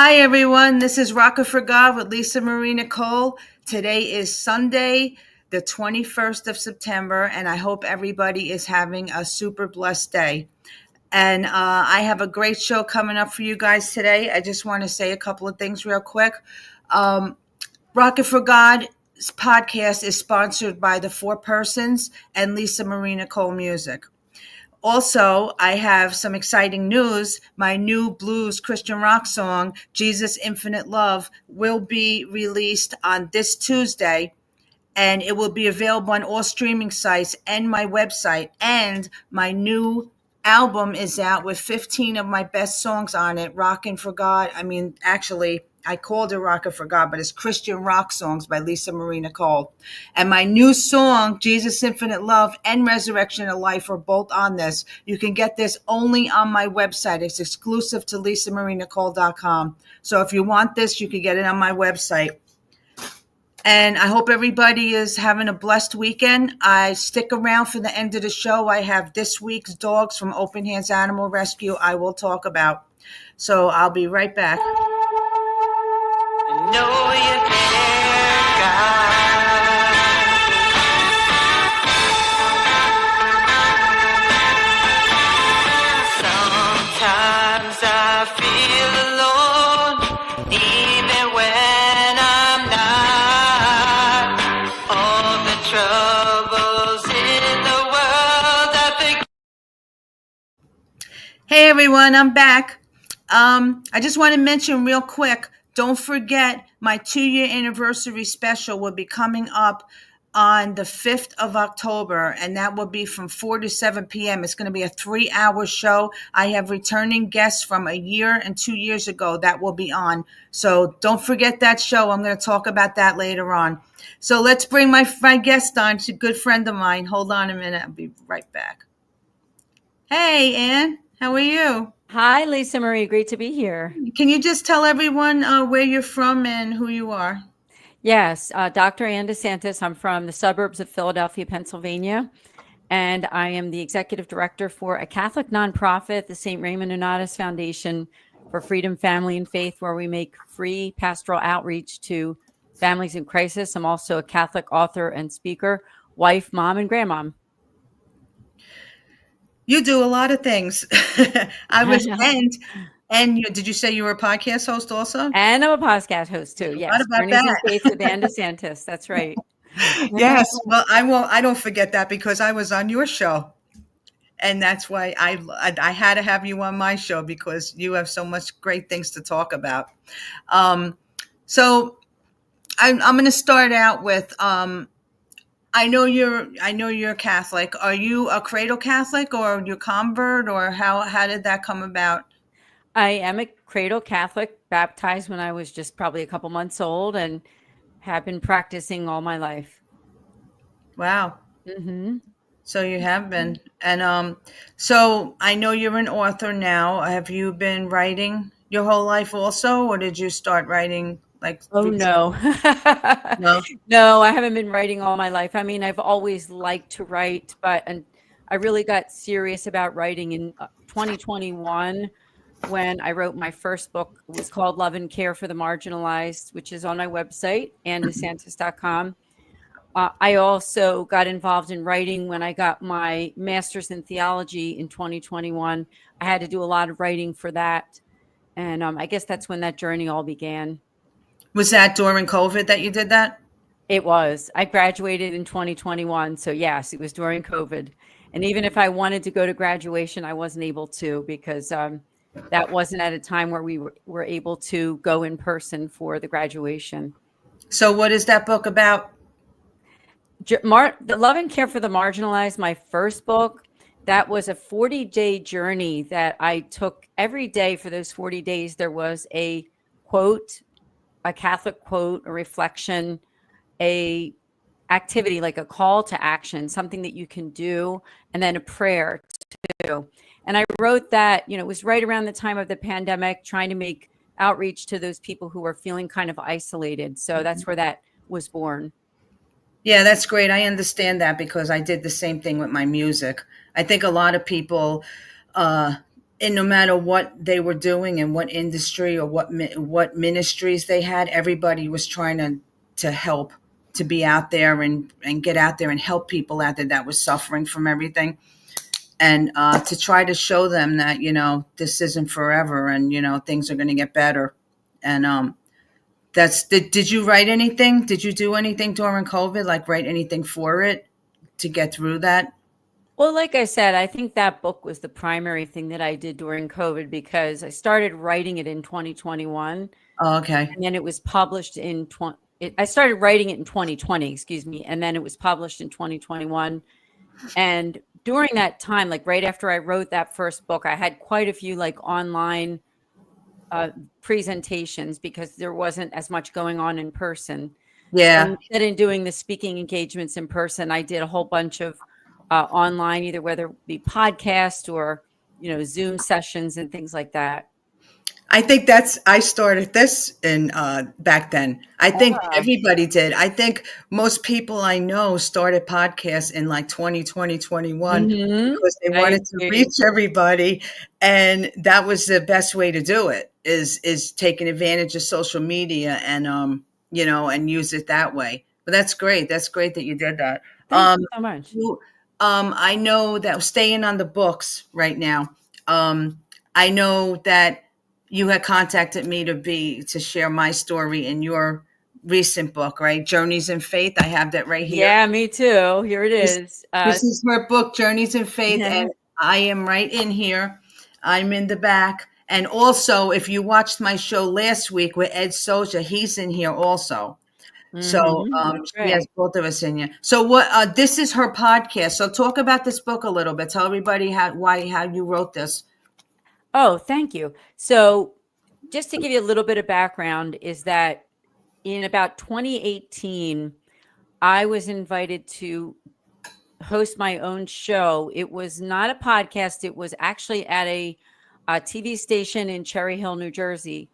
Hi, everyone. This is Rockin for God with Lisa Marie Nicole. Today is Sunday, the 21st of September, and I hope everybody is having a super blessed day. And I have a great show coming up for you guys today. I just want to say a couple of things real quick. Rockin for God's podcast is sponsored by the Four Persons and Lisa Marie Nicole Music. Also, I have some exciting news. My new blues Christian rock song, Jesus Infinite Love, will be released on this Tuesday, and it will be available on all streaming sites and my website. And my new album is out with 15 of my best songs on it, Rockin' for God. Actually, I called it Rockin' for God, but it's Christian Rock Songs by Lisa Marie Nicole. And my new song, Jesus Infinite Love and Resurrection of Life, are both on this. You can get this only on my website. It's exclusive to lisamarinicole.com. So if you want this, you can get it on my website. And I hope everybody is having a blessed weekend. I stick around for the end of the show. I have this week's dogs from Open Hands Animal Rescue I will talk about. So I'll be right back. I know you care, God. Sometimes I feel alone, even when I'm not. All the troubles in the world I think. Hey everyone, I'm back. I just want to mention real quick, don't forget my 2-year anniversary special will be coming up on the 5th of October, and that will be from 4 to 7 p.m. It's going to be a 3-hour show. I have returning guests from a year and 2 years ago that will be on. So don't forget that show. I'm going to talk about that later on. So let's bring my guest on. She's a good friend of mine. Hold on a minute. I'll be right back. Hey, Ann. How are you? Hi, Lisa Marie. Great to be here. Can you just tell everyone where you're from and who you are? Yes, Dr. Ann Desantis. I'm from the suburbs of Philadelphia, Pennsylvania, and I am the executive director for a Catholic nonprofit, the St. Raymond Nonatus Foundation for Freedom, Family, and Faith, where we make free pastoral outreach to families in crisis. I'm also a Catholic author and speaker, wife, mom, and grandmom. You do a lot of things. Did you say you were a podcast host also? And I'm a podcast host too. Yes. What about Journeys that? in Faith with Ann Desantis. That's right. Yes. Well, I don't forget that because I was on your show. And that's why I had to have you on my show because you have so much great things to talk about. So I'm going to start out with, I know you're Catholic. Are you a cradle Catholic or you convert, or how did that come about? I am a cradle Catholic, baptized when I was just probably a couple months old, and have been practicing all my life. Wow. Mm-hmm. So you have been. And so I know you're an author now. Have you been writing your whole life also, or did you start writing like? Oh, no. No? No, I haven't been writing all my life. I mean, I've always liked to write, and I really got serious about writing in 2021 when I wrote my first book. It was called Love and Care for the Marginalized, which is on my website, andesantis.com. I also got involved in writing when I got my master's in theology in 2021. I had to do a lot of writing for that. And I guess that's when that journey all began. Was that during COVID that you did that? It was. I graduated in 2021. So yes, it was during COVID. And even if I wanted to go to graduation, I wasn't able to because that wasn't at a time where we were able to go in person for the graduation. So what is that book about? The Love and Care for the Marginalized, my first book, that was a 40-day journey that I took every day. For those 40 days, there was a quote, a Catholic quote, a reflection, a activity, like a call to action, something that you can do, and then a prayer too. And I wrote that, it was right around the time of the pandemic, trying to make outreach to those people who were feeling kind of isolated. So that's where that was born. Yeah, that's great. I understand that because I did the same thing with my music. I think a lot of people and no matter what they were doing and what industry or what ministries they had, everybody was trying to help, to be out there and get out there and help people out there that was suffering from everything, and to try to show them that this isn't forever, and things are going to get better. And did you write anything? Did you do anything during COVID? Like write anything for it to get through that? Well, like I said, I think that book was the primary thing that I did during COVID because I started writing it in 2021, Oh, okay. and then it was published in 20. I started writing it in 2020, excuse me, and then it was published in 2021. And during that time, like right after I wrote that first book, I had quite a few like online presentations because there wasn't as much going on in person. So Yeah. instead of doing the speaking engagements in person, I did a whole bunch of online, either whether it be podcast or Zoom sessions and things like that. I think I started this in back then. I think Ah. everybody did. I think most people I know started podcasts in like 2020, 21 Mm-hmm. because they I wanted to agree. reach everybody. And that was the best way to do it, is taking advantage of social media and and use it that way. But that's great. That's great that you did that. Thank Um you so much. you, I know that staying on the books right now. I know that you had contacted me to share my story in your recent book, right? Journeys in Faith. I have that right here. Yeah, me too. Here it This, is. this is her book, Journeys in Faith, Yeah. and I am right in here. I'm in the back. And also, if you watched my show last week with Ed Soja, he's in here also. So That's she has right. both of us in here. So what? This is her podcast. So talk about this book a little bit. Tell everybody how you wrote this. Oh, thank you. So, just to give you a little bit of background, is that in about 2018, I was invited to host my own show. It was not a podcast, it was actually at a TV station in Cherry Hill, New Jersey,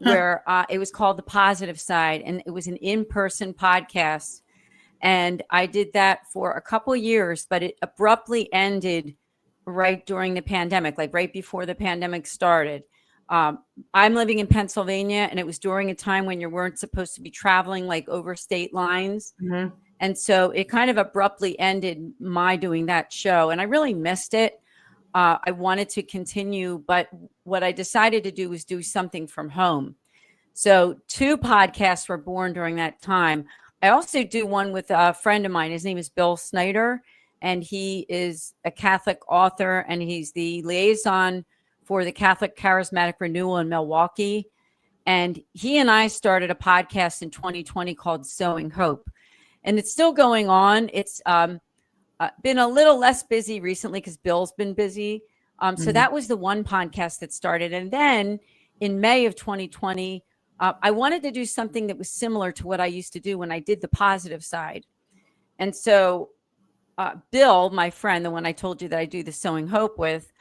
Huh. where it was called The Positive Side, and it was an in person podcast. And I did that for a couple years, but it abruptly ended right during the pandemic, like right before the pandemic started. Um, I'm living in Pennsylvania, and it was during a time when you weren't supposed to be traveling like over state lines. Mhm. And so it kind of abruptly ended my doing that show. And I really missed it. I wanted to continue, but what I decided to do was do something from home. So 2 podcasts were born during that time. I also do one with a friend of mine. His name is Bill Snyder, and he is a Catholic author, and he's the liaison for the Catholic Charismatic Renewal in Milwaukee. And he and I started a podcast in 2020 called Sowing Hope. And it's still going on. It's been a little less busy recently because Bill's been busy. So Mhm. that was the one podcast that started. And then in May of 2020, I wanted to do something that was similar to what I used to do when I did the positive side. And so Bill, my friend, the one I told you that I do the Sowing Hope with,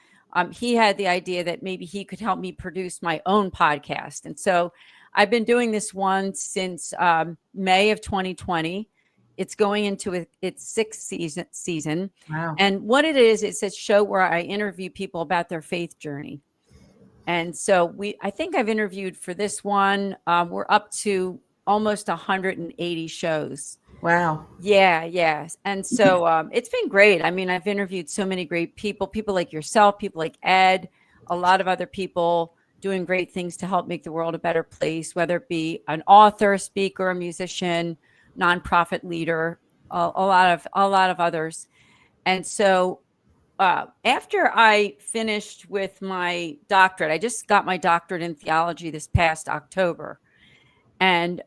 he had the idea that maybe he could help me produce my own podcast. And so I've been doing this one since May of 2020. It's going into its 6th season. Wow. And what it is, it's a show where I interview people about their faith journey. And so I think I've interviewed for this one. We're up to almost 180 shows. Wow. Yeah, yes. And so it's been great. I mean, I've interviewed so many great people like yourself, people like Ed, a lot of other people doing great things to help make the world a better place, whether it be an author, speaker, a musician, nonprofit leader, a lot of others. And so after I finished with my doctorate, I just got my doctorate in theology this past October. And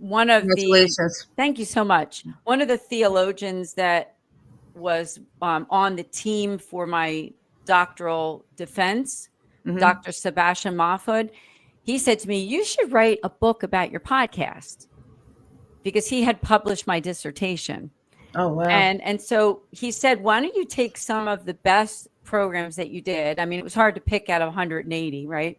one of the, Congratulations. thank you so much. One of the theologians that was on the team for my doctoral defense, Hmm. Dr. Sebastian Mahfoud, he said to me, "You should write a book about your podcast," because he had published my dissertation. Oh, wow. And so he said, "Why don't you take some of the best programs that you did?" I mean, it was hard to pick out of 180, right?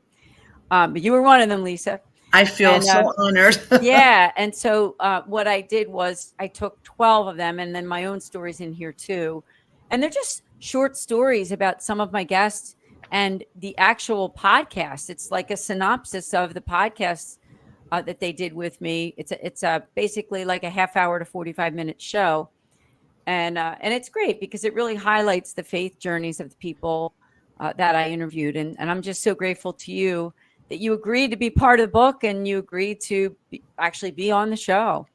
But you were one of them, Lisa. I feel And so honored. yeah. And so what I did was I took 12 of them and then my own stories in here too. And they're just short stories about some of my guests, And the actual podcast, it's like a synopsis of the podcast that they did with me. It's basically like a half hour to 45-minute show, and it's great because it really highlights the faith journeys of the people that I interviewed, and I'm just so grateful to you that you agreed to be part of the book and you agreed to actually be on the show.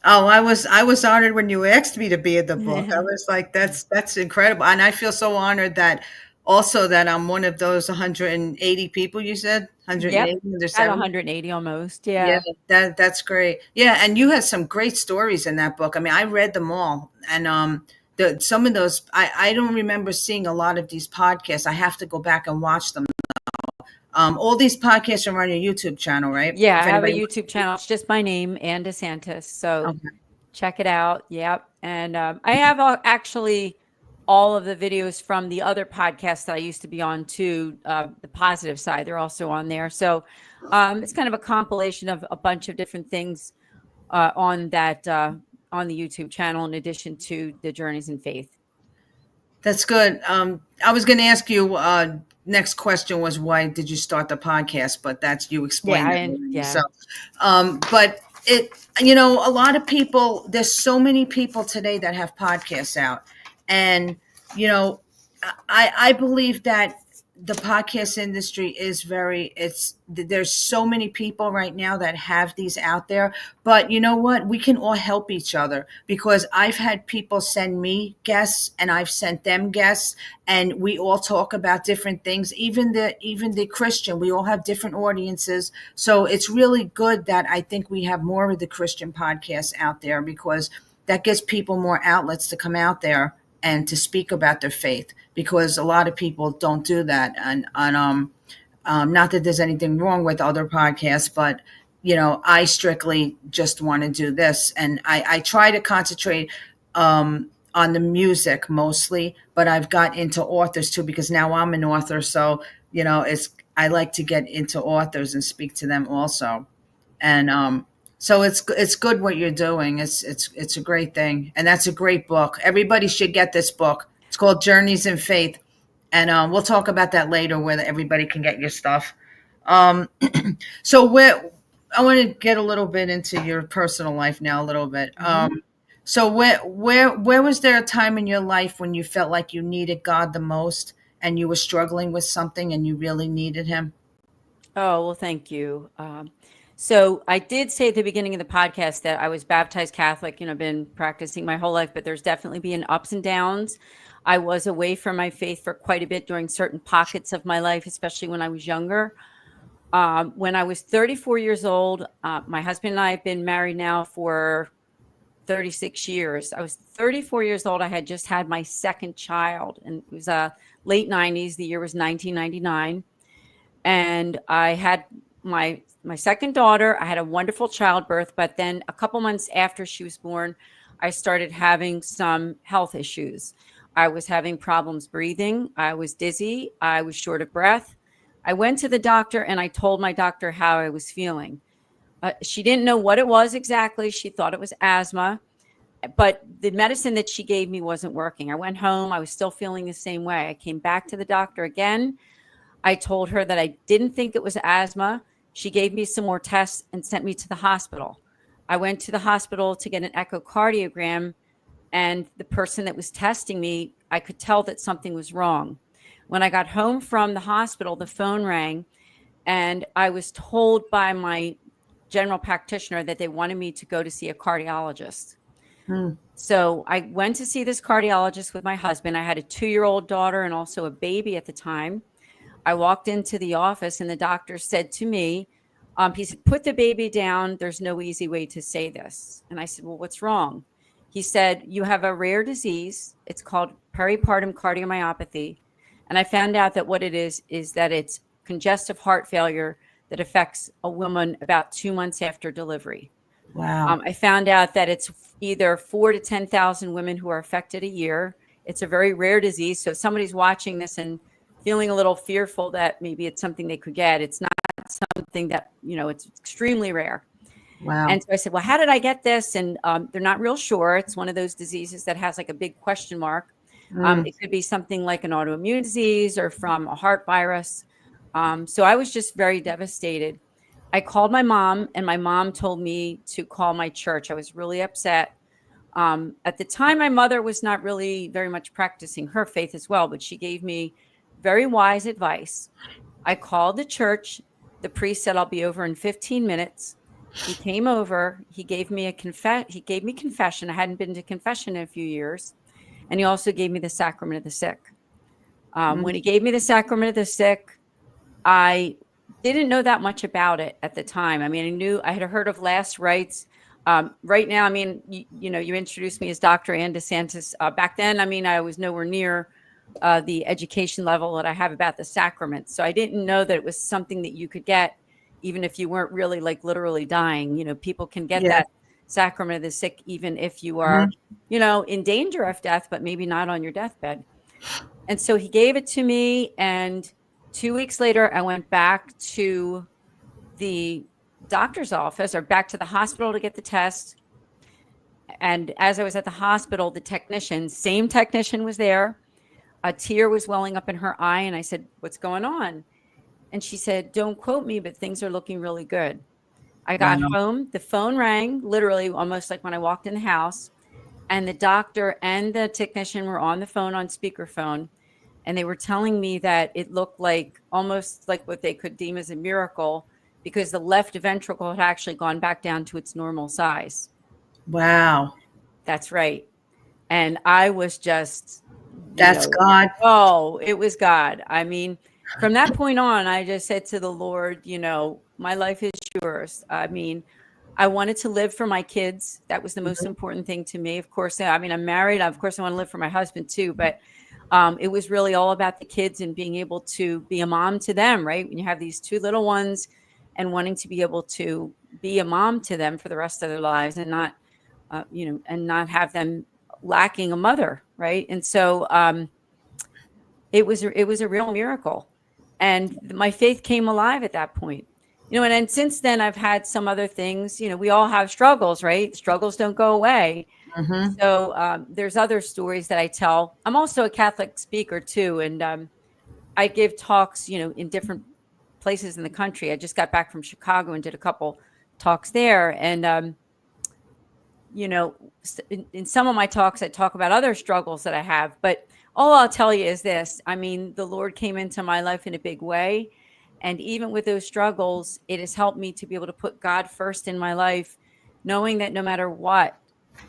Oh, I was honored when you asked me to be in the book. I was like, that's incredible, and I feel so honored that also that I'm one of those 180 people you said, Yep, 180, at 170. 180 almost. Yeah, Yeah. that's great. Yeah, and you had some great stories in that book. I mean, I read them all, and some of those I don't remember seeing a lot of these podcasts. I have to go back and watch them. All these podcasts are on your YouTube channel, right? Yeah, I If have a anybody, YouTube channel. It's just my name, and Desantis. So okay. check it out. Yep. And I have actually all of the videos from the other podcasts that I used to be on too. The positive side, they're also on there. So it's kind of a compilation of a bunch of different things on the YouTube channel, in addition to the Journeys in Faith. That's good. I was going to ask you. Next question was why did you start the podcast? But that's you Yeah, explained that already. So, yeah. but a lot of people. There's so many people today that have podcasts out, and you know, I believe that the podcast industry is there's so many people right now that have these out there, but you know what, we can all help each other because I've had people send me guests and I've sent them guests, and we all talk about different things. Even the Christian, we all have different audiences, so it's really good that I think we have more of the Christian podcasts out there because that gives people more outlets to come out there and to speak about their faith because a lot of people don't do that. And not that there's anything wrong with other podcasts, but I strictly just want to do this, and I try to concentrate on the music mostly, but I've got into authors too because now I'm an author, so it's I like to get into authors and speak to them also, and so it's good what you're doing. It's a great thing, and that's a great book. Everybody should get this book. It's called Journeys in Faith, and we'll talk about that later, where everybody can get your stuff. Um, so where I want to get a little bit into your personal life now, a little bit. Mhm. So where was there a time in your life when you felt like you needed God the most, and you were struggling with something, and you really needed Him? Oh, well, thank you. So I did say at the beginning of the podcast that I was baptized Catholic, been practicing my whole life, but there's definitely been ups and downs. I was away from my faith for quite a bit during certain pockets of my life, especially when I was younger. When I was 34 years old, my husband and I have been married now for 36 years. I was 34 years old. I had just had my second child, and it was late 90s. The year was 1999. And I had my second daughter. I had a wonderful childbirth, but then a couple months after she was born, I started having some health issues. I was having problems breathing. I was dizzy. I was short of breath. I went to the doctor and I told my doctor how I was feeling. She didn't know what it was exactly. She thought it was asthma, but the medicine that she gave me wasn't working. I went home. I was still feeling the same way. I came back to the doctor again. I told her that I didn't think it was asthma. She gave me some more tests and sent me to the hospital. I went to the hospital to get an echocardiogram, and the person that was testing me, I could tell that something was wrong. When I got home from the hospital, the phone rang, and I was told by my general practitioner that they wanted me to go to see a cardiologist. Hmm. So I went to see this cardiologist with my husband. I had a 2-year-old daughter and also a baby at the time. I walked into the office and the doctor said to me, he said, "Put the baby down. There's no easy way to say this." And I said, "Well, what's wrong?" He said, "You have a rare disease. It's called peripartum cardiomyopathy." And I found out that what it is that it's congestive heart failure that affects a woman about 2 months after delivery. Wow. I found out that it's either 4 to 10,000 women who are affected a year. It's a very rare disease. So if somebody's watching this and feeling a little fearful that maybe it's something they could get, it's not something that, it's extremely rare. Wow. And so I said, "Well, how did I get this?" And they're not real sure. It's one of those diseases that has like a big question mark. It could be something like an autoimmune disease or from a heart virus. So I was just very devastated. I called my mom, and my mom told me to call my church. I was really upset. At the time, my mother was not really very much practicing her faith as well, but she gave me very wise advice. I called the church. The priest said, I'll be over in 15 minutes. He came over. He gave me confession. I hadn't been to confession in a few years. And he also gave me the sacrament of the sick. When he gave me the sacrament of the sick, I didn't know that much about it at the time. I mean, I had heard of last rites. Right now, I mean, you introduced me as Dr. Ann Desantis. Back then, I mean, I was nowhere near the education level that I have about the sacrament. So I didn't know that it was something that you could get even if you weren't really like literally dying. People can get that sacrament of the sick even if you are, in danger of death, but maybe not on your deathbed. And so he gave it to me, and 2 weeks later, I went back to the doctor's office or back to the hospital to get the test. And as I was at the hospital, the same technician was there. A tear was welling up in her eye. And I said, what's going on? And she said, don't quote me, but things are looking really good. I got home. The phone rang, literally almost like when I walked in the house. And the doctor and the technician were on the phone on speakerphone. And they were telling me that it looked like almost like what they could deem as a miracle, because the left ventricle had actually gone back down to its normal size. Wow. That's right. And I was just, that's God. Oh, it was God. I mean, from that point on, I just said to the Lord, my life is yours. I mean, I wanted to live for my kids. That was the most important thing to me. Of course, I mean, I'm married. Of course, I want to live for my husband too, but it was really all about the kids and being able to be a mom to them, right? When you have these two little ones and wanting to be able to be a mom to them for the rest of their lives and not, and not have them lacking a mother, right? And so it was a real miracle. And my faith came alive at that point. And then since then, I've had some other things. We all have struggles, right? Struggles don't go away. Mm-hmm. So there's other stories that I tell. I'm also a Catholic speaker too, and I give talks, in different places in the country. I just got back from Chicago and did a couple talks there. And in some of my talks, I talk about other struggles that I have. But all I'll tell you is this: I mean, the Lord came into my life in a big way. And even with those struggles, it has helped me to be able to put God first in my life, knowing that no matter what,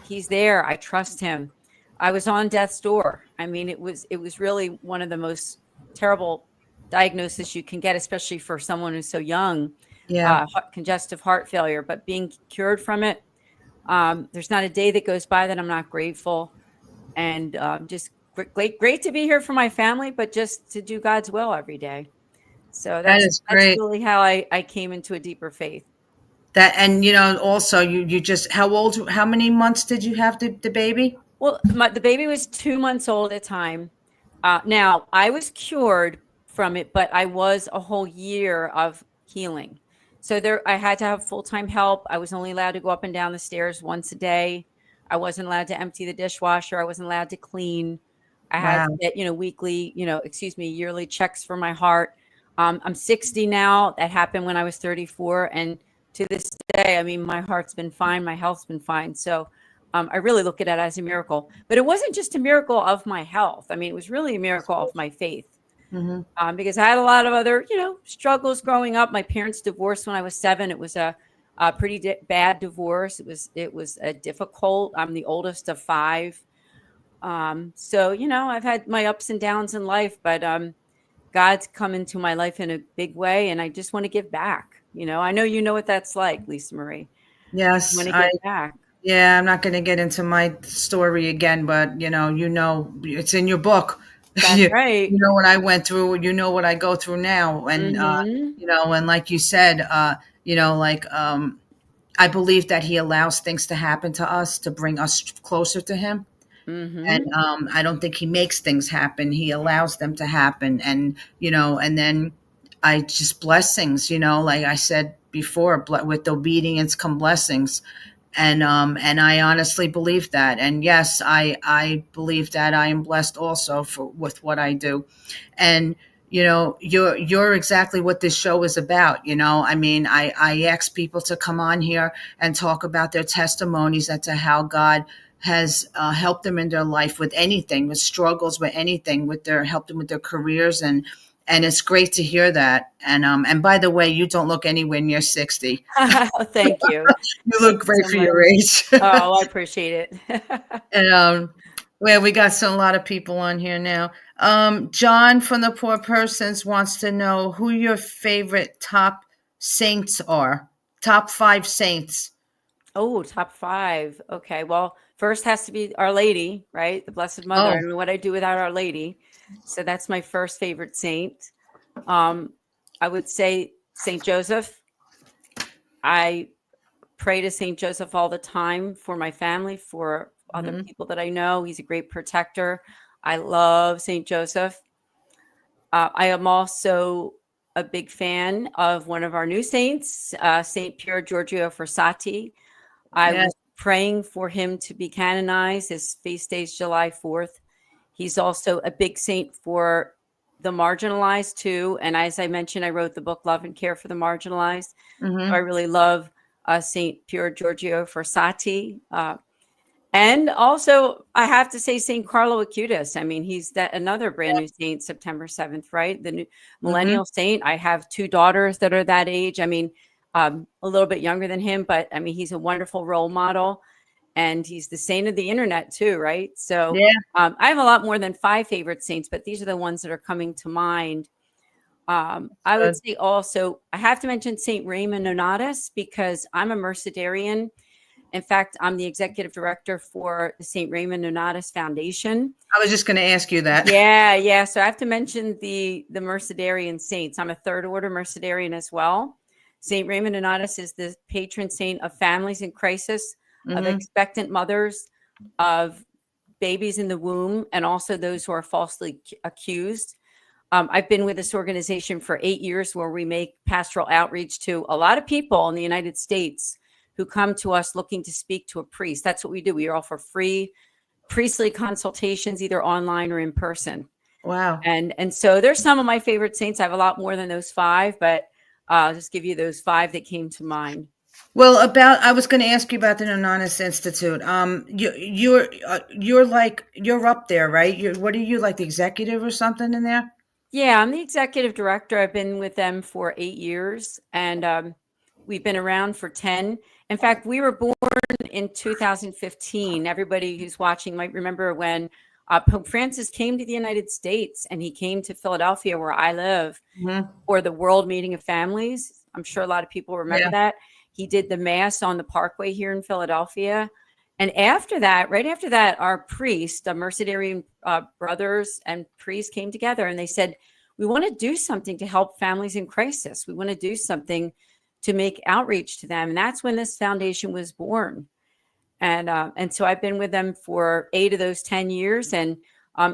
He's there. I trust Him. I was on death's door. I mean, it was really one of the most terrible diagnoses you can get, especially for someone who's so young. Yeah. Congestive heart failure, but being cured from it, there's not a day that goes by that I'm not grateful. And just great to be here for my family, but just to do God's will every day. So that's really how I came into a deeper faith. And also you just, how many months did you have the baby? Well, the baby was 2 months old at the time. Now I was cured from it, but I was a whole year of healing. So I had to have full-time help. I was only allowed to go up and down the stairs once a day. I wasn't allowed to empty the dishwasher. I wasn't allowed to clean. I had to get, yearly checks for my heart. I'm 60 now. That happened when I was 34. And to this day, I mean, my heart's been fine. My health's been fine. So I really look at it as a miracle. But it wasn't just a miracle of my health. I mean, it was really a miracle of my faith. Mm-hmm. Because I had a lot of other, struggles growing up. My parents divorced when I was 7. It was a pretty bad divorce. It was a difficult. I'm the oldest of 5. So, I've had my ups and downs in life, but God's come into my life in a big way, and I just want to give back. I know what that's like, Lisa Marie. Yes, I want to give back. Yeah, I'm not going to get into my story again, but it's in your book. That's right. You know what I went through. You know what I go through now, and and like you said, I believe that He allows things to happen to us to bring us closer to Him. Mm-hmm. And I don't think He makes things happen. He allows them to happen. And, and then I just blessings, like I said before, with obedience come blessings. and I honestly believe that. And yes, I believe that I am blessed also for with what I do. And you're exactly what this show is about. I mean, I ask people to come on here and talk about their testimonies as to how God has helped them in their life with anything, with struggles, with anything, with their helped them with their careers, and it's great to hear that. And by the way, you don't look anywhere near 60. Thank you. You Thank look you great so for much. your age. Oh, I appreciate it. And well, we got a lot of people on here now. John from the Poor Persons wants to know who your favorite top saints are. Top five saints. Oh, top five. Okay. Well, first has to be Our Lady, right? The Blessed Mother. I Oh, don't know what I'd do without Our Lady. So that's my first favorite saint. Um, I would say Saint Joseph. I pray to Saint Joseph all the time for my family, for other hmm, people that I know. He's a great protector. I love Saint Joseph. I am also a big fan of one of our new saints, Saint Pier Giorgio Frassati. I yeah. was praying for him to be canonized. His feast day is July 4th. He's also a big saint for the marginalized too. And as I mentioned, I wrote the book Love and Care for the Marginalized. So I Hmm. really love Saint Pier Giorgio Frassati. And also, I have to say Saint Carlo Acutis. I mean, he's that another brand new saint, September 7th, right? The new Hmm. millennial saint. I have two daughters that are that age. I mean, a little bit younger than him, but I mean, he's a wonderful role model, and he's the saint of the internet too, right? So Yeah. I have a lot more than five favorite saints, but these are the ones that are coming to mind. I would Good. say also I have to mention Saint Raymond Nonatus because I'm a Mercedarian. In fact, I'm the executive director for the St. Raymond Nonatus Foundation. I was just going to ask you that. Yeah, yeah. So I have to mention the Mercedarian saints. I'm a third order Mercedarian as well. St. Raymond Nonatus is the patron saint of families in crisis, of Hmm. expectant mothers, of babies in the womb, and also those who are falsely accused. I've been with this organization for 8 years where we make pastoral outreach to a lot of people in the United States who come to us looking to speak to a priest. That's what we do. We offer free priestly consultations, either online or in person. Wow. And so there's some of my favorite saints. I have a lot more than those five, but I'll just give you those five that came to mind. Well, I was going to ask you about the Nonatus Institute. You're like you're up there, right? What are you, like, the executive or something in there? Yeah, I'm the executive director. I've been with them for 8 years, and we've been around for 10. In fact, we were born in 2015. Everybody who's watching might remember when Pope Francis came to the United States, and he came to Philadelphia, where I live, Hmm. for the World Meeting of Families. I'm sure a lot of people remember Yeah. that. He did the Mass on the Parkway here in Philadelphia. And after that, right after that, our priest, the Mercedarian brothers and priests came together and they said, we want to do something to help families in crisis. We want to do something to make outreach to them. And that's when this foundation was born. And so I've been with them for 8 of those 10 years. And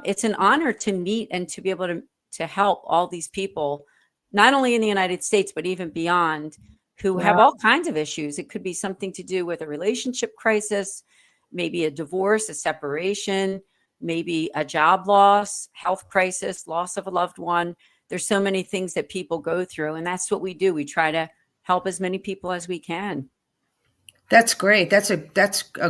it's an honor to meet and to be able to help all these people, not only in the United States, but even beyond, who have Wow. all kinds of issues. It could be something to do with a relationship crisis, maybe a divorce, a separation, maybe a job loss, health crisis, loss of a loved one. There's so many things that people go through. And that's what we do. We try to help as many people as we can. That's great. That's a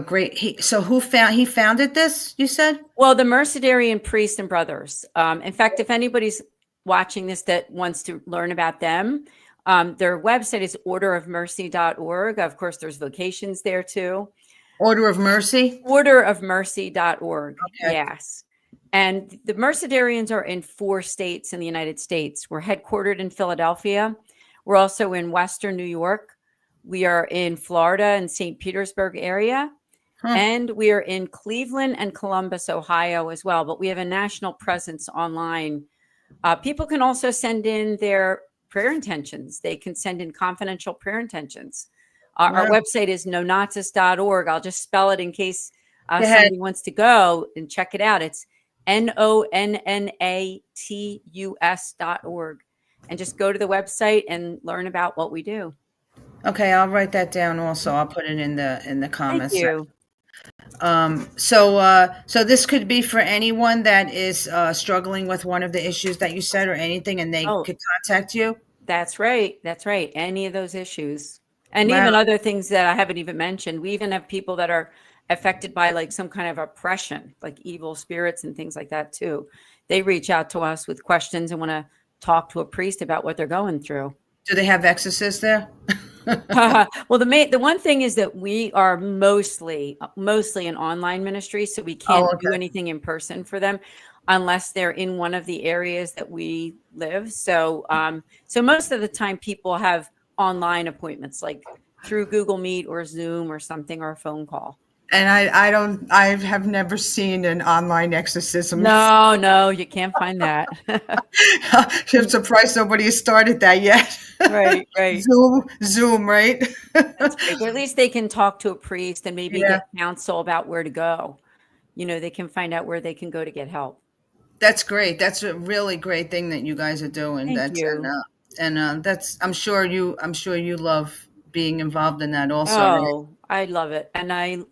great. So he founded this? You said. Well, the Mercedarian priests and brothers. In fact, if anybody's watching this that wants to learn about them, their website is orderofmercy.org. Of course, there's vocations there too. Order of Mercy. Orderofmercy.org. Okay. Yes. And the Mercedarians are in 4 states in the United States. We're headquartered in Philadelphia. We're also in Western New York. We are in Florida and St. Petersburg area. Huh. And we are in Cleveland and Columbus, Ohio as well. But we have a national presence online. People can also send in their prayer intentions. They can send in confidential prayer intentions. Our Wow. website is nonatus.org. I'll just spell it in case Go ahead. somebody wants to go and check it out. It's NONNATUS.org. And just go to the website and learn about what we do. Okay, I'll write that down also. I'll put it in the Thank comments. you. So this could be for anyone that is struggling with one of the issues that you said or anything, and they Oh, could contact you. that's right. That's right. Any of those issues. And Wow, even other things that I haven't even mentioned. We even have people that are affected by like some kind of oppression, like evil spirits and things like that too. They reach out to us with questions and want to talk to a priest about what they're going through. do they have exorcists there? Well, the one thing is that we are mostly an online ministry, so we can't Oh, do okay. anything in person for them unless they're in one of the areas that we live. So most of the time people have online appointments like through Google Meet or Zoom or something, or a phone call. And I have never seen an online exorcism. No, you can't find that. I'm surprised nobody has started that yet. Right, right. Zoom, right? That's right. But at least they can talk to a priest and maybe Yeah, get counsel about where to go. They can find out where they can go to get help. that's great. That's a really great thing that you guys are doing. Thank That's you. and that's I'm sure you love being involved in that also, right? Oh, I love it. And I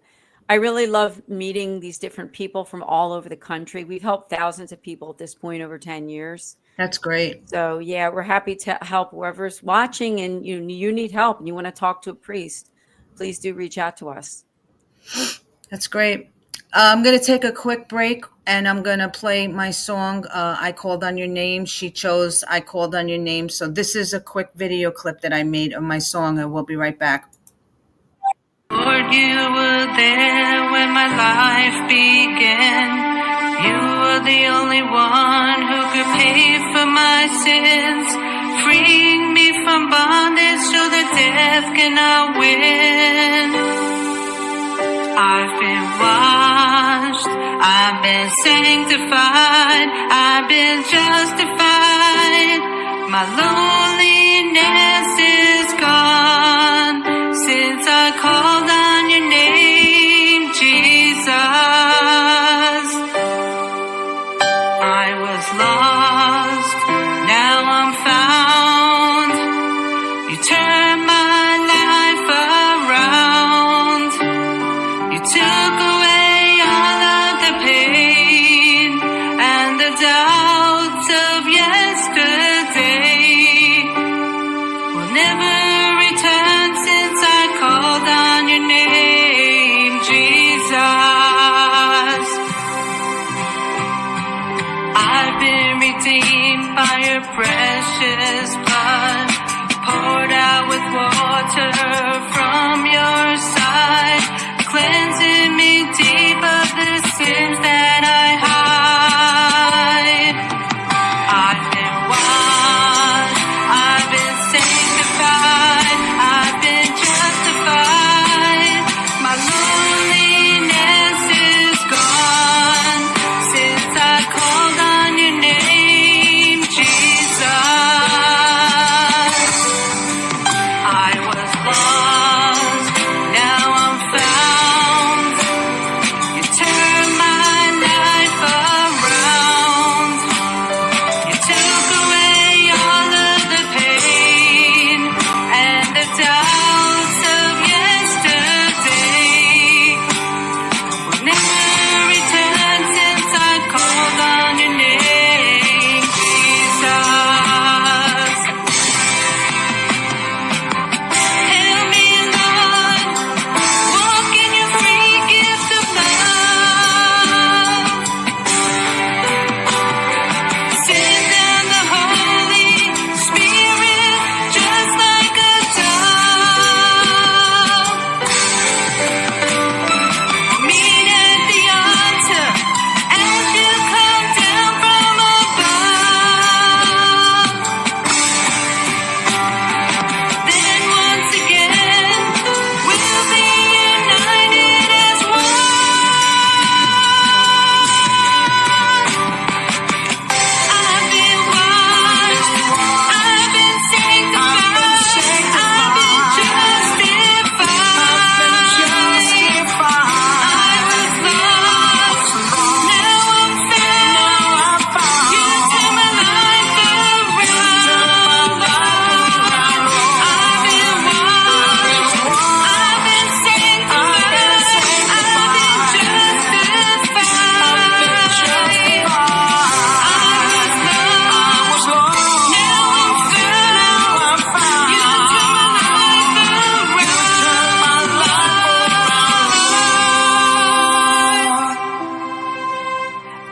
really love meeting these different people from all over the country. We've helped thousands of people at this point over 10 years. That's great. So yeah, we're happy to help whoever's watching and you need help and you want to talk to a priest. Please do reach out to us. That's great. I'm going to take a quick break and I'm going to play my song, I Called on Your Name. She chose I Called on Your Name. So this is a quick video clip that I made of my song, and we'll be right back. Lord, you were there when my life began. You were the only one who could pay for my sins, freeing me from bondage so that death cannot win. I've been washed, I've been sanctified, I've been justified. My loneliness is gone since I called on your name, Jesus. I was lost, now I'm found. You turned my life around. You took away all of the pain and the doubts of yesterday. Will never return since I called on your name, Jesus. I've been redeemed by your precious blood, poured out with water from your side, cleansing me deep of the sins that I hide. I've been washed, I've been sanctified, I've been justified. My loneliness is gone since I called on your name, Jesus. I was lost, now I'm found. You turned my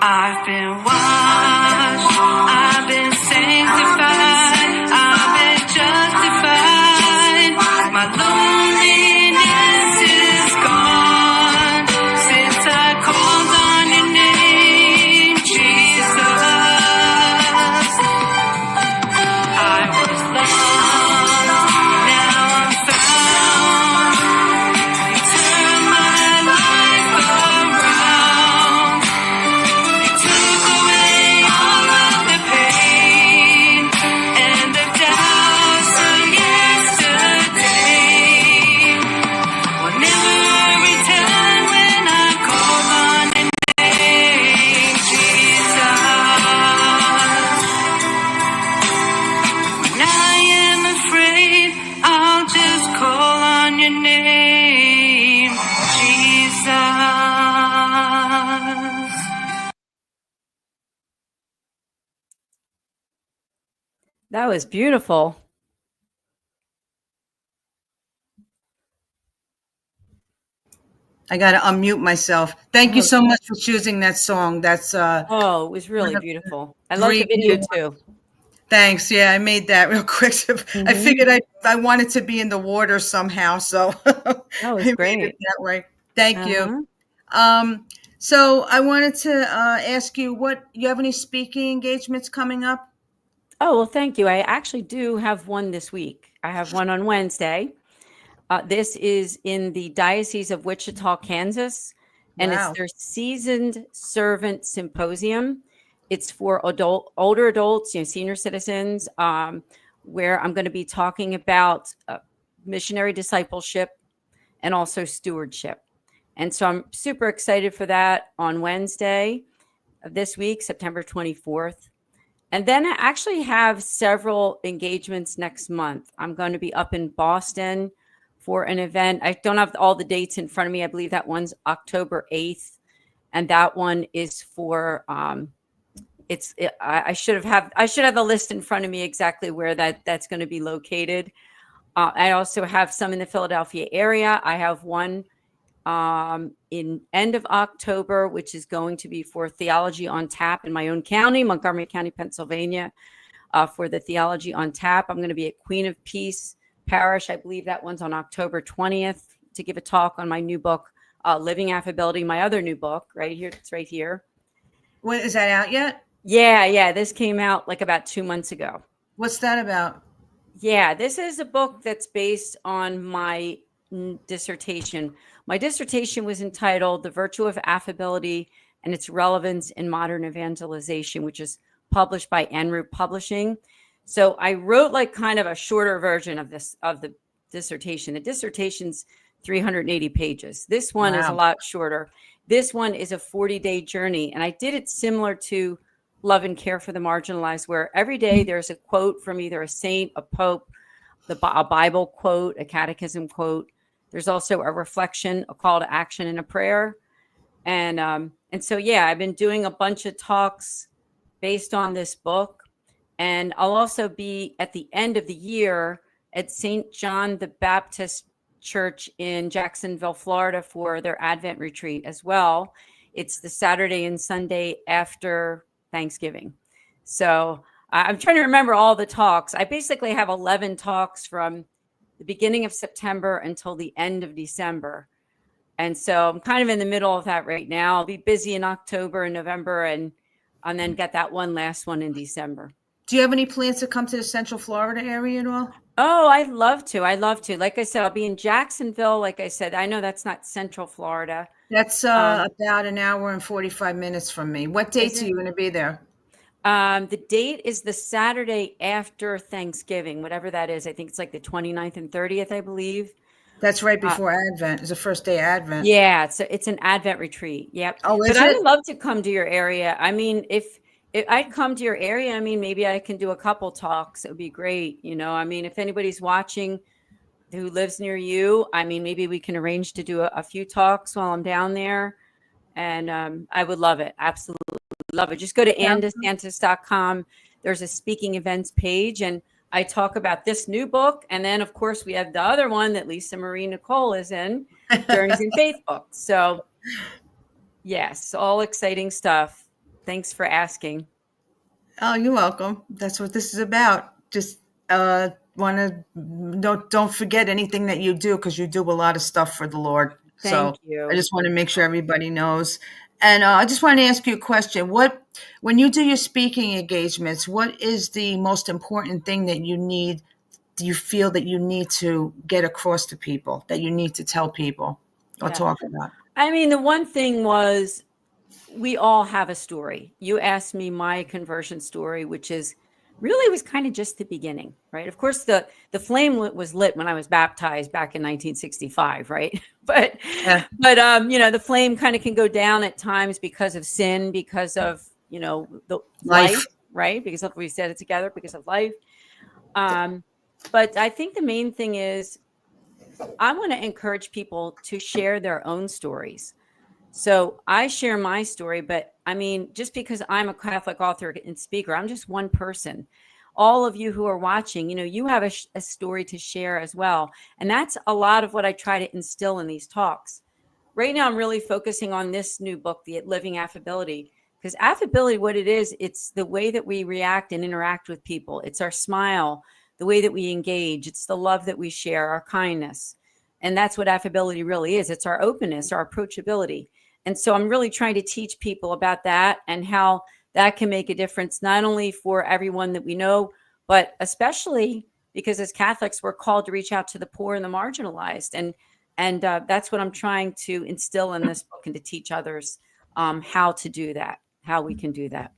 I've been washed, I've been sanctified, I've been justified. My loneliness is gone since I called on your name, Jesus. I was lost, now I'm found. You turned my life around. You took away all of the pain and the doubts of yesterday. Will never return when I call on your name, Jesus. When I am afraid, I'll just call on your name, Jesus. That was beautiful. I got to unmute myself. Thank you so much for choosing that song. That's Oh, it was really one of beautiful. I love the great video new too. Thanks. Yeah, I made that real quick. I figured I wanted to be in the water somehow, so That I was made it great. that way. Thank you. Uh-huh. So I wanted to ask you, what you have any speaking engagements coming up? Oh, well, thank you. I actually do have one this week. I have one on Wednesday. This is in the Diocese of Wichita, Kansas, and it's Wow. their Seasoned Servant Symposium. It's for older adults, senior citizens, where I'm going to be talking about missionary discipleship and also stewardship. And so I'm super excited for that on Wednesday of this week, September 24th. And then I actually have several engagements next month. I'm going to be up in Boston for an event. I don't have all the dates in front of me. I believe that one's October 8th. And that one is for I should have the list in front of me exactly where that's going to be located. I also have some in the Philadelphia area. I have one in end of October, which is going to be for Theology on Tap in my own county, Montgomery County, Pennsylvania, for the Theology on Tap. I'm going to be at Queen of Peace Parish. I believe that one's on October 20th to give a talk on my new book, Living Affability, my other new book right here. It's right here. What, is that out yet? Yeah. This came out like about 2 months ago. What's that about? Yeah, this is a book that's based on my dissertation. My dissertation was entitled The Virtue of Affability and Its Relevance in Modern Evangelization, which is published by En route Publishing. So I wrote like kind of a shorter version of the dissertation. The dissertation's 380 pages. This one is a lot shorter. This one is a 40-day journey. And I did it similar to Love and Care for the Marginalized, where every day there's a quote from either a saint, a pope, a Bible quote, a catechism quote. There's also a reflection, a call to action, and a prayer. And so, yeah, I've been doing a bunch of talks based on this book. And I'll also be at the end of the year at St. John the Baptist Church in Jacksonville, Florida, for their Advent retreat as well. It's the Saturday and Sunday after Thanksgiving. So I'm trying to remember all the talks. I basically have 11 talks from the beginning of September until the end of December. And so I'm kind of in the middle of that right now. I'll be busy in October and November and then get that one last one in December. Do you have any plans to come to the Central Florida area at all? Oh, I'd love to. Like I said, I'll be in Jacksonville. Like I said, I know that's not Central Florida. That's about an hour and 45 minutes from me. What dates are you going to be there? The date is the Saturday after Thanksgiving, whatever that is. I think it's like the 29th and 30th, I believe. That's right before Advent. It's the first day of Advent. Yeah, it's an Advent retreat. Yep. Oh, is but it? I would love to come to your area. I mean, if I'd come to your area, I mean, maybe I can do a couple talks. It would be great. I mean, if anybody's watching who lives near you, I mean, maybe we can arrange to do a few talks while I'm down there. And I would love it. Absolutely love it. Just go to andesantis.com. There's a speaking events page, and I talk about this new book. And then, of course, we have the other one that Lisa Marie Nicole is in, Journeys in Faith book. So, yes, all exciting stuff. Thanks for asking. Oh, you're welcome. That's what this is about. Just want to don't forget anything that you do, because you do a lot of stuff for the Lord. So Thank I you. just want to make sure everybody knows. And I just want to ask you a question. When you do your speaking engagements, what is the most important thing that you feel that you need to get across to people, that you need to tell people or Yeah. talk about? I mean, the one thing was we all have a story. You asked me my conversion story, which is really was kind of just the beginning, right? Of course, the flame was lit when I was baptized back in 1965, right? but Yeah. the flame kind of can go down at times because of sin, because of the life, Life. right? Because of, we said it together, because of life. But I think the main thing is I want to encourage people to share their own stories. So I share my story, but I mean, just because I'm a Catholic author and speaker, I'm just one person. All of you who are watching, you have a story to share as well. And that's a lot of what I try to instill in these talks. Right now, I'm really focusing on this new book, The Living Affability, because affability, what it is, it's the way that we react and interact with people. It's our smile, the way that we engage. It's the love that we share, our kindness. And that's what affability really is. It's our openness, our approachability. And so I'm really trying to teach people about that and how that can make a difference, not only for everyone that we know, but especially because as Catholics, we're called to reach out to the poor and the marginalized. And that's what I'm trying to instill in this book and to teach others how to do that, how we can do that.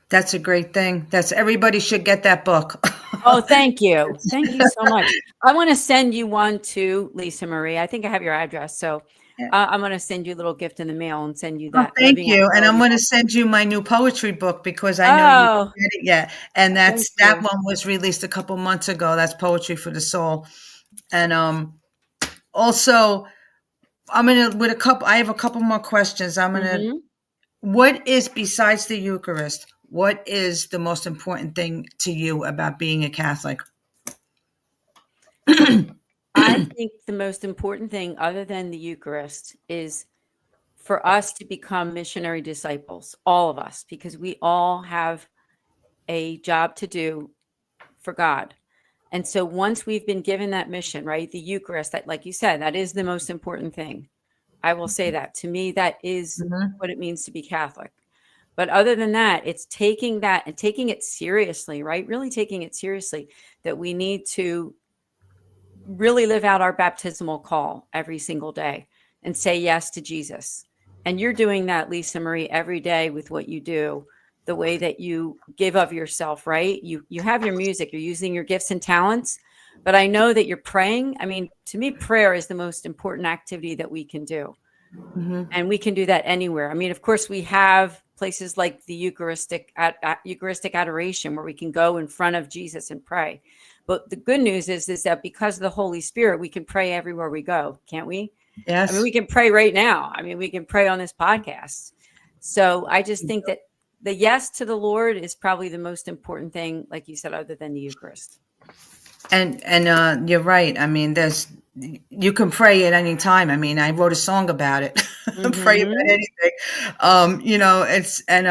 That's a great thing. Everybody should get that book. Oh, thank you. Thank you so much. I want to send you one to Lisa Marie. I think I have your address. So I'm going to send you a little gift in the mail and send you Oh, that thank Living you. And I'm Affability going to book. send you my new poetry book, because I know you haven't Oh, read it yet. And thank that you. one was released a couple months ago. That's Poetry for the Soul. And also, I have a couple more questions. Hmm. What is, besides the Eucharist, what is the most important thing to you about being a Catholic? I think the most important thing, other than the Eucharist, is for us to become missionary disciples, all of us, because we all have a job to do for God. And so once we've been given that mission, right, the Eucharist, that, like you said, that is the most important thing. I will say that. To me, that is Mhm. what it means to be Catholic. But other than that, it's taking that and taking it seriously, right? Really taking it seriously, that we need to really live out our baptismal call every single day and say yes to Jesus. And you're doing that, Lisa Marie, every day with what you do, the way that you give of yourself, right? You have your music, you're using your gifts and talents, but I know that you're praying. I mean, to me, prayer is the most important activity that we can do. Mhm. And we can do that anywhere. I mean, of course, we have places like the Eucharistic adoration where we can go in front of Jesus and pray. But the good news is that because of the Holy Spirit, we can pray everywhere we go, can't we? I mean, Yes. we can pray right now. I mean, we can pray on this podcast. So I just think that the yes to the Lord is probably the most important thing, like you said, other than the Eucharist. And you're right. I mean, you can pray at any time. I mean, I wrote a song about it. Pray about Hmm. anything. It's and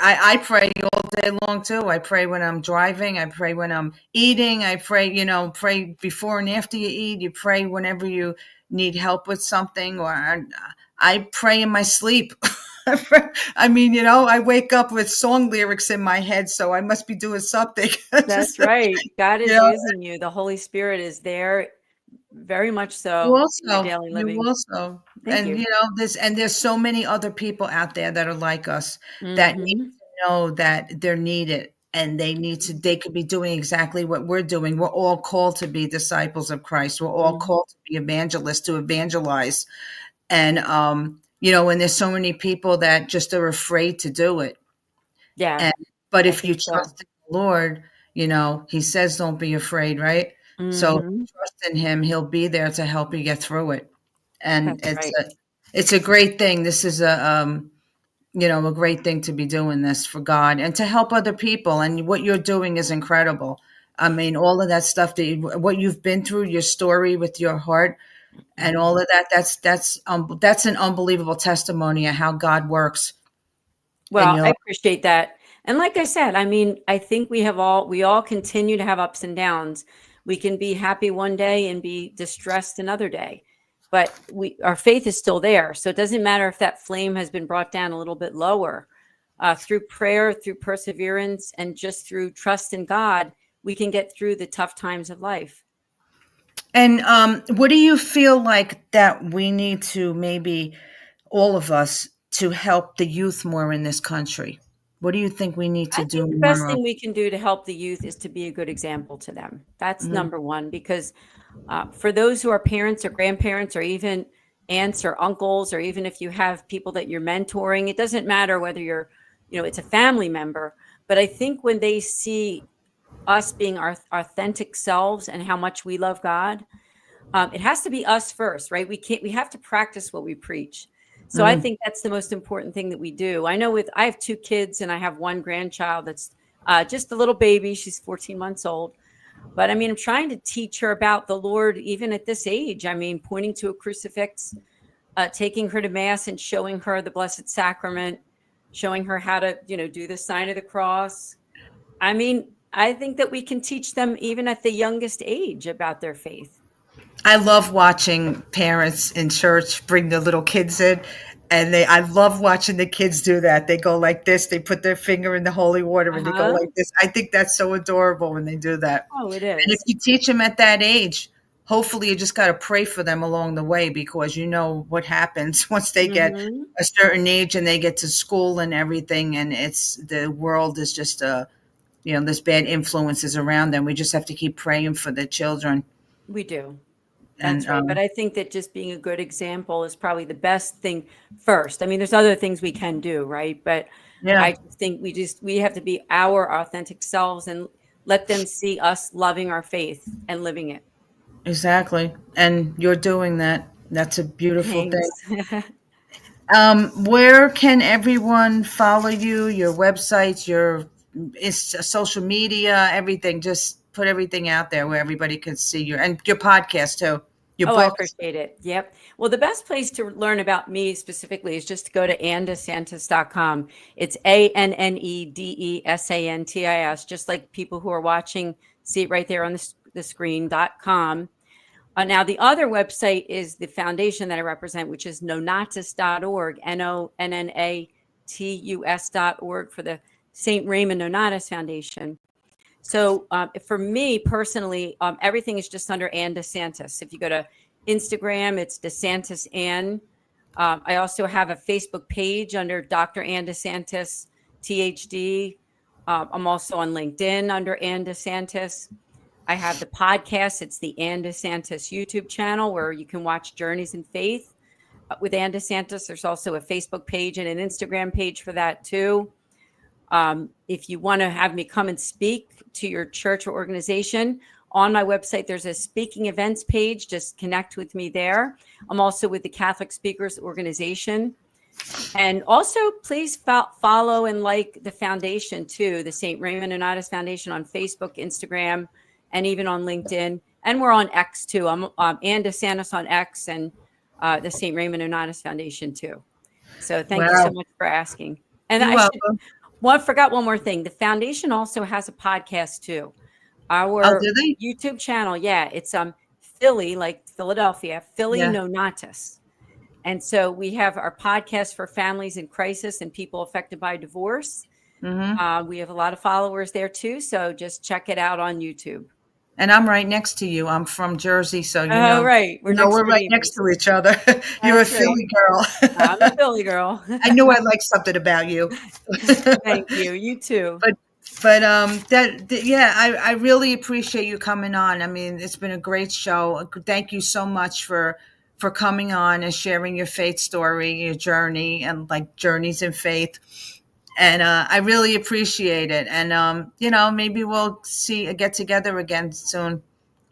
I pray all day long too. I pray when I'm driving. I pray when I'm eating. I pray, pray before and after you eat. You pray whenever you need help with something, or I pray in my sleep. I mean, I wake up with song lyrics in my head, so I must be doing something. That's Just, right. God you is know, using you. The Holy Spirit is there very much you so in your also, daily you living. also, Thank and you. there's so many other people out there that are like us, that need Hmm. to know that they're needed, and they could be doing exactly what we're doing. We're all called to be disciples of Christ. We're all Hmm. called to be evangelists, to evangelize. And, and there's so many people that just are afraid to do it. Yeah, And but I if you think so. trust in the Lord, he says don't be afraid, right? So if Hmm. you trust in him, he'll be there to help you get through it. And That's right. it's a great thing. This is a great thing to be doing this for God and to help other people. And what you're doing is incredible. I mean, all of that stuff what you've been through, your story with your heart and all of that, that's an unbelievable testimony of how God works. in Well, your I life. appreciate that. And like I said, I mean, I think we all continue to have ups and downs. We can be happy one day and be distressed another day. But our faith is still there. So it doesn't matter if that flame has been brought down a little bit lower. Through prayer, through perseverance, and just through trust in God, we can get through the tough times of life. And what do you feel like that we need to, maybe all of us, to help the youth more in this country? What do you think we need to I do think the best more of? thing we can do to help the youth is to be a good example to them. That's Mhm. number one, because for those who are parents or grandparents or even aunts or uncles, or even if you have people that you're mentoring, it doesn't matter whether it's a family member. But I think when they see us being our authentic selves and how much we love God, it has to be us first, right? We have to practice what we preach. So I Mm. think that's the most important thing that we do. I have two kids and I have one grandchild that's just a little baby. She's 14 months old. But I mean, I'm trying to teach her about the Lord even at this age. I mean, pointing to a crucifix, taking her to mass and showing her the Blessed Sacrament, showing her how to, do the sign of the cross. I mean, I think that we can teach them even at the youngest age about their faith. I love watching parents in church bring their little kids in, and I love watching the kids do that. They go like this, they put their finger in the holy water and they go Uh-huh. like this. I think that's so adorable when they do that. Oh, it And if is. you teach them at that age, hopefully you just got to pray for them along the way, because you know what happens once they get Hmm. a certain age and they get to school and everything, and the world is just there's bad influences around them. We just have to keep praying for the children. We do. And That's right. But I think that just being a good example is probably the best thing first. I mean, there's other things we can do, right? But I yeah, just think we have to be our authentic selves and let them see us loving our faith and living it. exactly. And you're doing that. That's a beautiful thing. Thanks. Where can everyone follow you? Your websites, your social media, everything. Just put everything out there where everybody can see your podcast too, your Oh, I books. appreciate it. Yep. Well, the best place to learn about me specifically is just to go to andesantis.com. It's ANNEDESANTIS, just like people who are watching see it right there on the screen.com. Now, the other website is the foundation that I represent, which is nonatus.org, NONNATUS.org, for the St. Raymond Nonatus Foundation. So for me personally, everything is just under Ann DeSantis. If you go to Instagram, it's DeSantis Ann. I also have a Facebook page under Dr. Ann DeSantis, THD. I'm also on LinkedIn under Ann DeSantis. I have the podcast. It's the Ann DeSantis YouTube channel where you can watch Journeys in Faith with Ann DeSantis. There's also a Facebook page and an Instagram page for that too. If you want to have me come and speak to your church or organization, on my website, there's a speaking events page. Just connect with me there. I'm also with the Catholic Speakers Organization. And also, please follow and like the foundation too, the St. Raymond Nonatus Foundation on Facebook, Instagram, and even on LinkedIn. And we're on X too. I'm Ann DeSantis on X, and the St. Raymond Nonatus Foundation too. So thank you so Wow, much for asking. And you're I should welcome. Well, I forgot one more thing. The foundation also has a podcast too. Oh, Our do they? YouTube channel, yeah, it's Philly, like Philadelphia, Philly Yeah. Nonatus. And so we have our podcast for families in crisis and people affected by divorce. Hmm. We have a lot of followers there too. So just check it out on YouTube. And I'm right next to you. I'm from Jersey, so Oh, right. We're next we're door right next neighbors. to each other. You're a That's right. Philly girl. I'm a Philly girl. I knew I liked something about you. Thank you. You too. but yeah, I really appreciate you coming on. I mean, it's been a great show. Thank you so much for coming on and sharing your faith story, your journey, and like journeys in faith. And I really appreciate it. And maybe we'll get together again soon.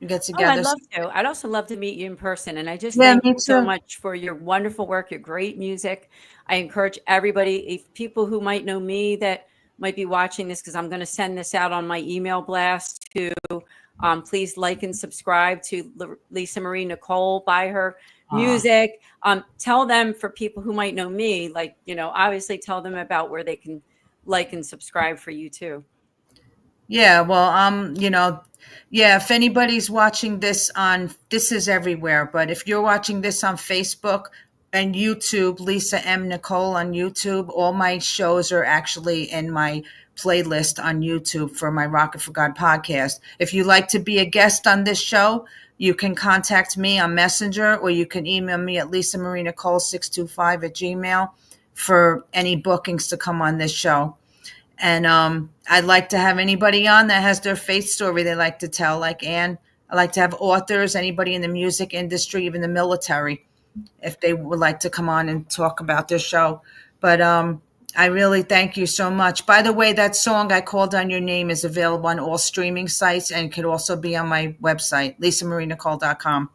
Get Oh, I'd together. love to. I'd also love to meet you in person. And I just Yeah, thank me you so too. much for your wonderful work, your great music. I encourage everybody, if people who might know me that might be watching this, because I'm going to send this out on my email blast to please like and subscribe to Lisa Marie Nicole. Buy her music. Tell them, for people who might know me, like, obviously tell them about where they can like and subscribe for you too. Yeah, well, yeah, if anybody's watching this is everywhere, but if you're watching this on Facebook and YouTube, Lisa M. Nicole on YouTube, all my shows are actually in my playlist on YouTube for my Rocket for God podcast. If you like to be a guest on this show, you can contact me on Messenger, or you can email me at lisamarinacole625 at Gmail for any bookings to come on this show. And I'd like to have anybody on that has their faith story they like to tell, like Anne. I like to have authors, anybody in the music industry, even the military, if they would like to come on and talk about their show. But I really thank you so much. By the way, that song I Called on Your Name is available on all streaming sites and could also be on my website, lisamarinacole.com.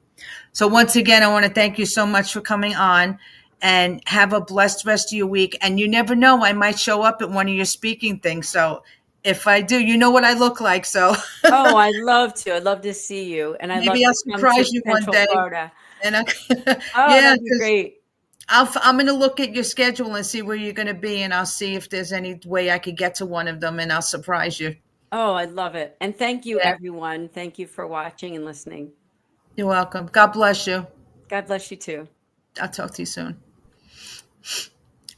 So once again, I want to thank you so much for coming on, and have a blessed rest of your week. And you never know, I might show up at one of your speaking things. So if I do, you know what I look like. So Oh, I'd love to. I'd love to see you. And I'd love maybe I'll to come to surprise you one Central day. Florida. And Oh, yeah, that'd be because great. I'm going to look at your schedule and see where you're going to be, and I'll see if there's any way I could get to one of them, and I'll surprise you. Oh, I'd love it. And thank you, Yeah. everyone. Thank you for watching and listening. You're welcome. God bless you. God bless you too. I'll talk to you soon.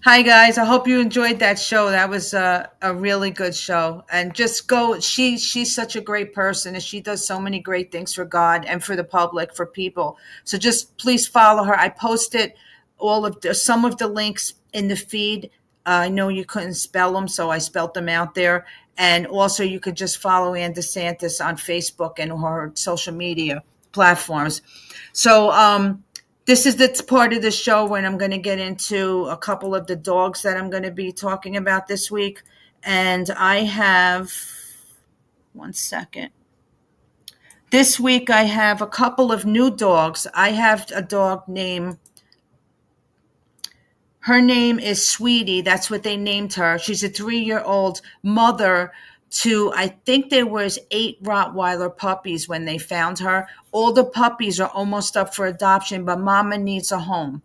Hi guys, I hope you enjoyed that show. That was a really good show. And just go, she's such a great person, and she does so many great things for God and for the public, for people. So just please follow her. I posted some of the links in the feed. I know you couldn't spell them, so I spelled them out there. And also you could just follow Ann Desantis on Facebook and her social media platforms. So this is the part of the show when I'm going to get into a couple of the dogs that I'm going to be talking about this week. And I have, one second. This week I have a couple of new dogs. I have a dog her name is Sweetie. That's what they named her. She's a 3-year-old mother to, I think there was 8 Rottweiler puppies when they found her. All the puppies are almost up for adoption, but mama needs a home.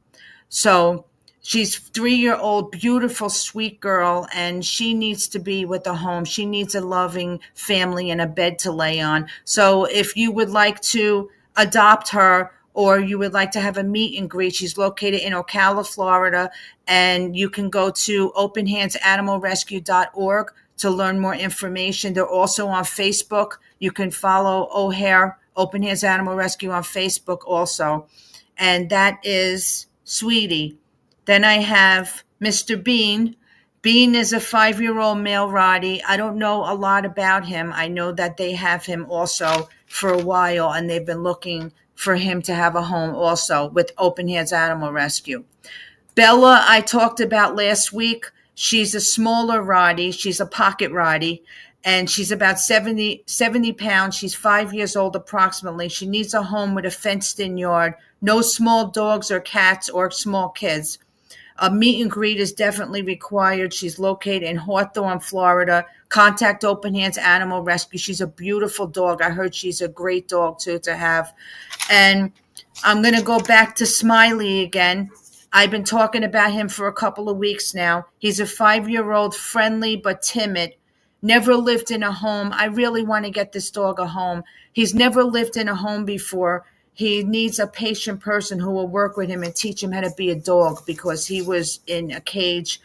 So she's 3-year-old, beautiful, sweet girl, and she needs to be with a home. She needs a loving family and a bed to lay on. So if you would like to adopt her, or you would like to have a meet and greet, she's located in Ocala, Florida, and you can go to openhandsanimalrescue.org to learn more information. They're also on Facebook. You can follow O'Hare Open Hands Animal Rescue on Facebook also. And that is Sweetie. Then I have Mr. Bean. Bean is a 5-year-old male Rottie. I don't know a lot about him. I know that they have him also for a while, and they've been looking for him to have a home also with Open Hands Animal Rescue. Bella, I talked about last week. She's a smaller Rottie. She's a pocket Rottie, and she's about 70 pounds. She's 5 years old approximately. She needs a home with a fenced-in yard, no small dogs or cats or small kids. A meet and greet is definitely required. She's located in Hawthorne, Florida. Contact Open Hands Animal Rescue. She's a beautiful dog. I heard she's a great dog, too, to have. And I'm going to go back to Smiley again. I've been talking about him for a couple of weeks now. He's a 5-year-old, friendly but timid. Never lived in a home. I really want to get this dog a home. He's never lived in a home before. He needs a patient person who will work with him and teach him how to be a dog, because he was in a cage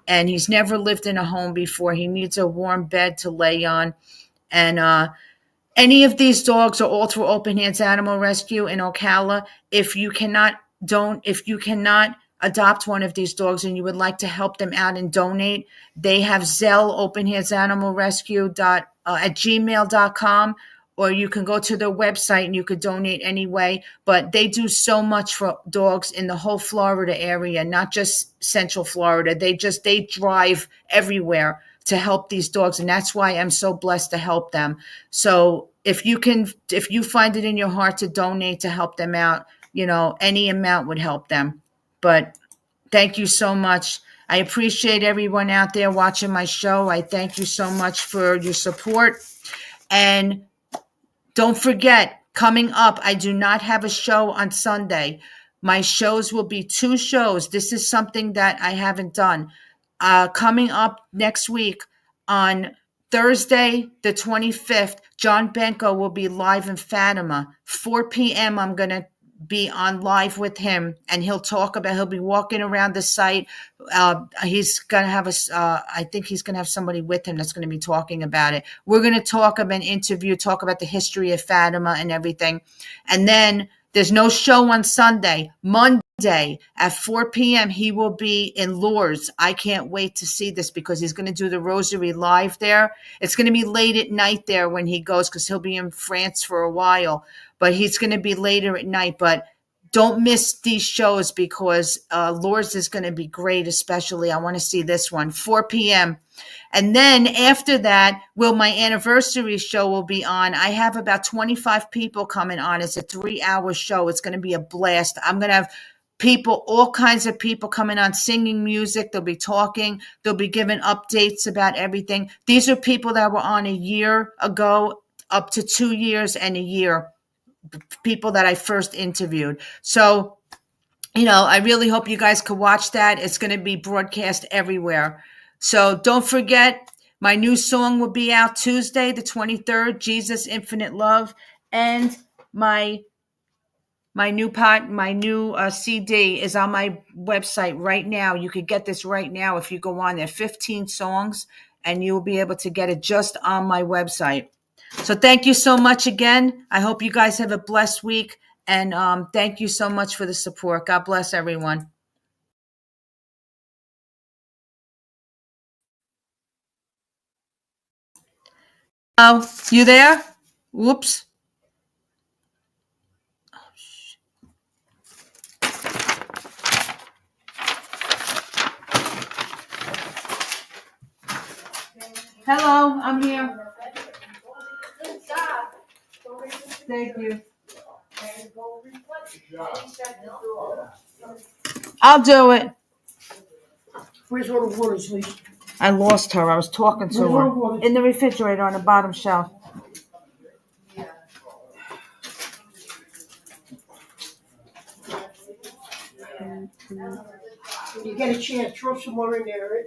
and he's never lived in a home before. He needs a warm bed to lay on. And any of these dogs are all through Open Hands Animal Rescue in Ocala. If you cannot adopt one of these dogs and you would like to help them out and donate, they have Zelle Open Hands Animal Rescue at gmail.com. Or you can go to their website and you could donate anyway. But they do so much for dogs in the whole Florida area, not just Central Florida. They drive everywhere to help these dogs. And that's why I'm so blessed to help them. So if you find it in your heart to donate to help them out, any amount would help them. But thank you so much. I appreciate everyone out there watching my show. I thank you so much for your support. And don't forget, coming up, I do not have a show on Sunday. My shows will be 2 shows. This is something that I haven't done. Coming up next week on Thursday, the 25th, John Benko will be live in Fatima. 4 p.m. I'm going to be on live with him, and he'll be walking around the site. He's going to have I think he's going to have somebody with him that's going to be talking about it. We're going to talk about an interview, talk about the history of Fatima and everything. And then there's no show on Sunday. Monday at 4 p.m. he will be in Lourdes. I can't wait to see this because he's going to do the Rosary live there. It's going to be late at night there when he goes because he'll be in France for a while, but he's going to be later at night. But don't miss these shows because Lourdes is going to be great, especially. I want to see this one, 4 p.m. And then after that, my anniversary show will be on. I have about 25 people coming on. It's a 3-hour show. It's going to be a blast. I'm going to have people, all kinds of people coming on, singing music. They'll be talking. They'll be giving updates about everything. These are people that were on a year ago, up to 2 years and a year, people that I first interviewed. So, I really hope you guys could watch that. It's going to be broadcast everywhere. So don't forget, my new song will be out Tuesday, the 23rd, Jesus Infinite Love. And my new CD is on my website right now. You could get this right now if you go on there. 15 songs, and you'll be able to get it just on my website. So thank you so much again. I hope you guys have a blessed week. And thank you so much for the support. God bless everyone. Oh, you there? Whoops. Hello, I'm here. Thank you. I'll do it. Where's all the water, sweetie? I lost her. I was talking to her. In the refrigerator on the bottom shelf. When you get a chance, throw some more in there. Right?